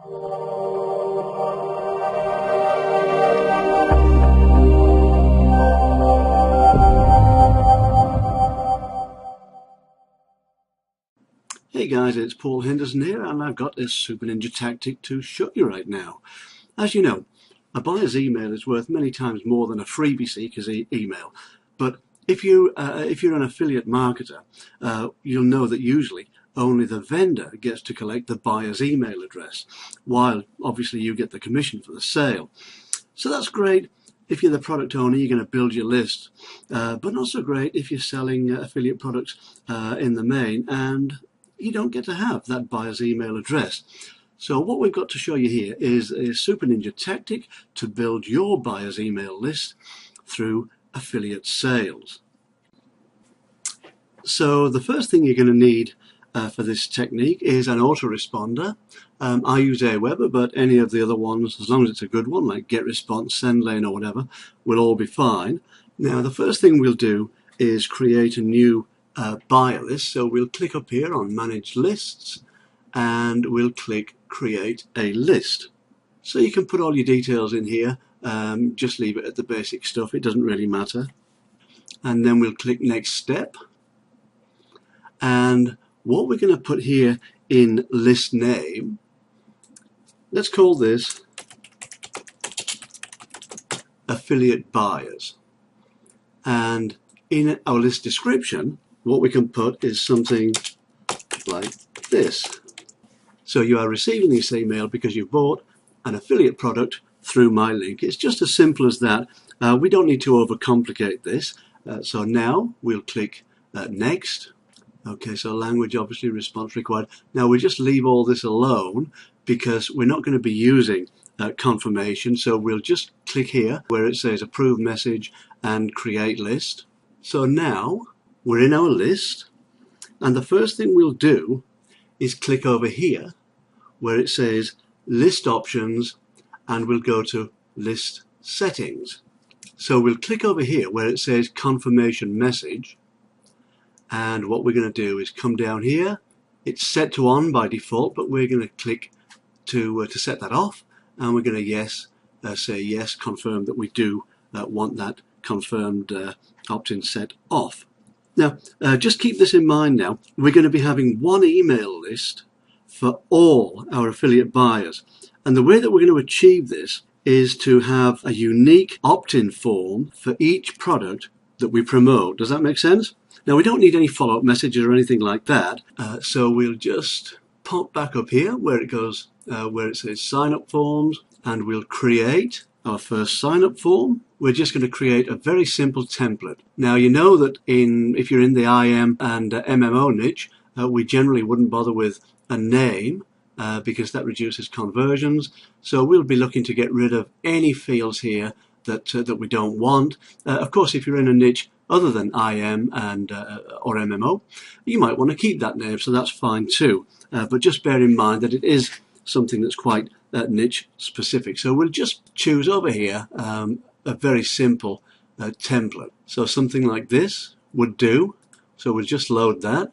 Hey guys, it's Paul Henderson here, and I've got this Super Ninja tactic to show you right now. As you know, a buyer's email is worth many times more than a freebie seeker's email. But if you're an affiliate marketer, you'll know that usually only the vendor gets to collect the buyer's email address, while obviously you get the commission for the sale. So that's great if you're the product owner, you're going to build your list, but not so great if you're selling affiliate products in the main and you don't get to have that buyer's email address. So what we've got to show you here is a Super Ninja tactic to build your buyer's email list through affiliate sales. So the first thing you're going to need for this technique is an autoresponder. I use Aweber, but any of the other ones, as long as it's a good one, like GetResponse, SendLane or whatever, will all be fine. Now the first thing we'll do is create a new buyer list. So we'll click up here on Manage Lists and we'll click Create a List. So you can put all your details in here, just leave it at the basic stuff, it doesn't really matter. And then we'll click Next Step. And what we're going to put here in list name, let's call this Affiliate Buyers. And in our list description, what we can put is something like this. So you are receiving this email because you bought an affiliate product through my link. It's just as simple as that. We don't need to overcomplicate this. So now we'll click Next. Okay, so language, obviously, response required. Now we just leave all this alone because we're not going to be using confirmation. So we'll just click here where it says Approve Message and Create List. So now we're in our list, and the first thing we'll do is click over here where it says List Options, and we'll go to List Settings. So we'll click over here where it says Confirmation Message, and what we're going to do is come down here. It's set to on by default, but we're going to click to set that off, and we're going to say yes, confirm that we do want that confirmed opt-in set off. Now, just keep this in mind now. We're going to be having one email list for all our affiliate buyers. And the way that we're going to achieve this is to have a unique opt-in form for each product that we promote. Does that make sense? Now, we don't need any follow-up messages or anything like that. So we'll just pop back up here where it goes, where it says sign-up forms, and we'll create our first sign-up form. We're just going to create a very simple template. Now you know that if you're in the IM and MMO niche, we generally wouldn't bother with a name because that reduces conversions. So we'll be looking to get rid of any fields here that we don't want. Of course, if you're in a niche other than IM and or MMO, you might want to keep that name, so that's fine too. But just bear in mind that it is something that's quite niche specific. So we'll just choose over here a very simple template. So something like this would do. So we'll just load that.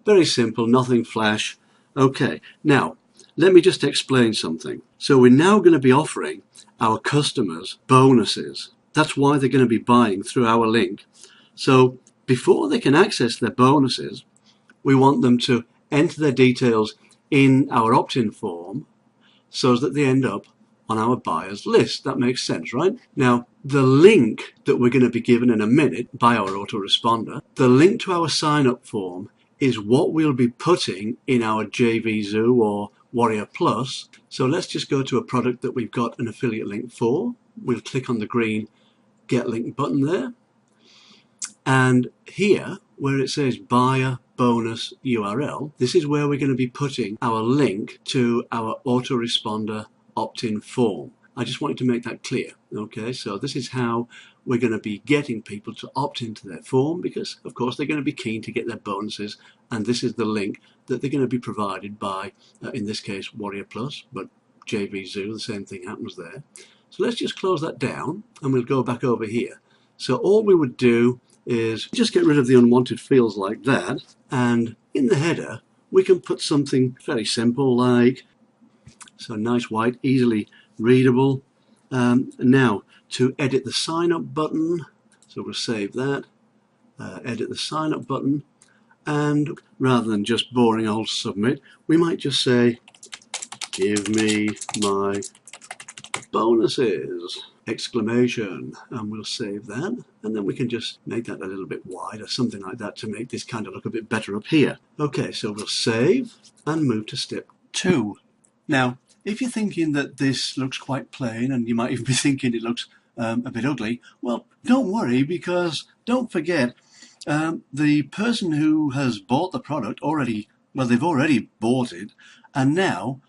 Very simple, nothing flash. Okay, now let me just explain something. So we're now going to be offering our customers bonuses. That's why they're going to be buying through our link. So before they can access their bonuses, we want them to enter their details in our opt-in form so that they end up on our buyers list. That makes sense, right? Now, the link that we're going to be given in a minute by our autoresponder, the link to our sign-up form is what we'll be putting in our JVZoo or Warrior Plus. So let's just go to a product that we've got an affiliate link for. We'll click on the green Get Link button there. And here, where it says Buyer Bonus URL, this is where we're going to be putting our link to our autoresponder opt-in form. I just wanted to make that clear. Okay, so this is how we're going to be getting people to opt into their form, because of course they're going to be keen to get their bonuses, and this is the link that they're going to be provided by, in this case, Warrior Plus, but JVZoo, the same thing happens there. So let's just close that down and we'll go back over here. So all we would do is just get rid of the unwanted fields like that, and in the header we can put something very simple like So nice white, easily readable. Now to edit the sign up button, so we'll save that, edit the sign up button, and rather than just boring old submit, we might just say, give me my bonuses, exclamation, and we'll save that, and then we can just make that a little bit wider, something like that, to make this kind of look a bit better up here. Okay, so we'll save and move to step 2. Now, if you're thinking that this looks quite plain, and you might even be thinking it looks a bit ugly, well, don't worry, because don't forget, the person who has bought the product they've already bought it, and now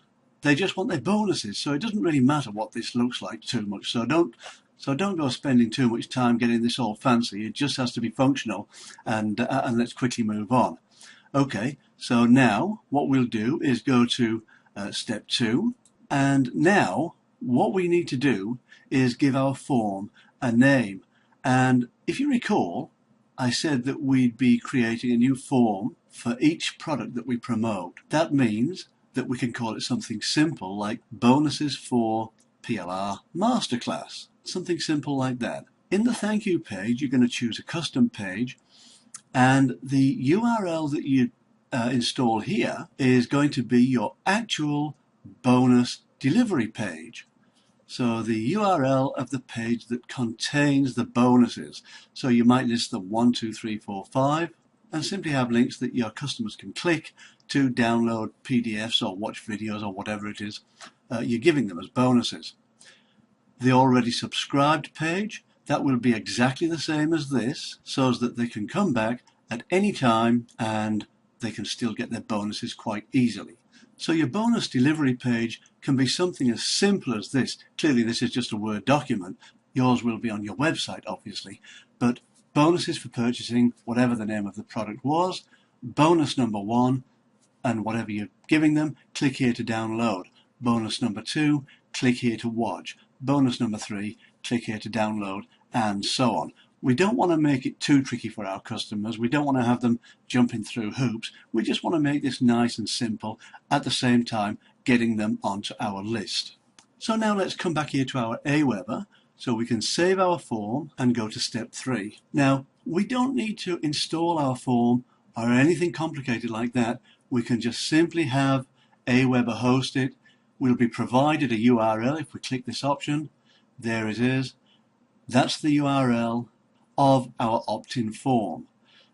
they just want their bonuses, so it doesn't really matter what this looks like too much. So don't go spending too much time getting this all fancy. It just has to be functional, and let's quickly move on. Okay, so now what we'll do is go to step 2, and now what we need to do is give our form a name. And if you recall, I said that we'd be creating a new form for each product that we promote. That means that we can call it something simple like bonuses for PLR Masterclass, something simple like that. In the thank you page, you're going to choose a custom page, and the URL that you install here is going to be your actual bonus delivery page. So the URL of the page that contains the bonuses. So you might list them 1, 2, 3, 4, 5, and simply have links that your customers can click to download PDFs or watch videos or whatever it is you're giving them as bonuses. The already subscribed page, that will be exactly the same as this, so that they can come back at any time and they can still get their bonuses quite easily. So your bonus delivery page can be something as simple as this. Clearly this is just a Word document. Yours will be on your website, obviously, but bonuses for purchasing whatever the name of the product was, bonus number 1, and whatever you're giving them, click here to download. Bonus number 2, click here to watch. Bonus number 3, click here to download, and so on. We don't want to make it too tricky for our customers. We don't want to have them jumping through hoops. We just want to make this nice and simple, at the same time getting them onto our list. So now let's come back here to our Aweber, so we can save our form and go to step 3. Now, we don't need to install our form or anything complicated like that. We can just simply have Aweber host it. We'll be provided a URL if we click this option. There it is. That's the URL of our opt-in form.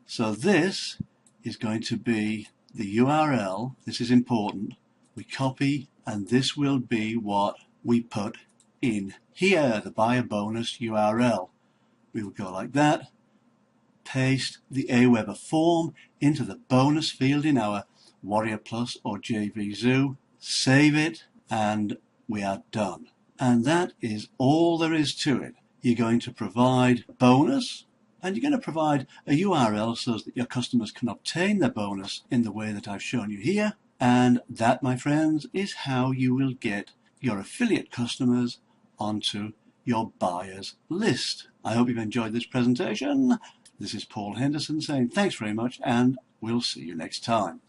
So this is going to be the URL. This is important. We copy, and this will be what we put in here, the buyer bonus URL. We will go like that, paste the Aweber form into the bonus field in our Warrior Plus or JVZoo, save it, and we are done. And that is all there is to it. You're going to provide bonus, and you're going to provide a URL so that your customers can obtain their bonus in the way that I've shown you here. And that, my friends, is how you will get your affiliate customers onto your buyers list. I hope you've enjoyed this presentation. This is Paul Henderson saying thanks very much, and we'll see you next time.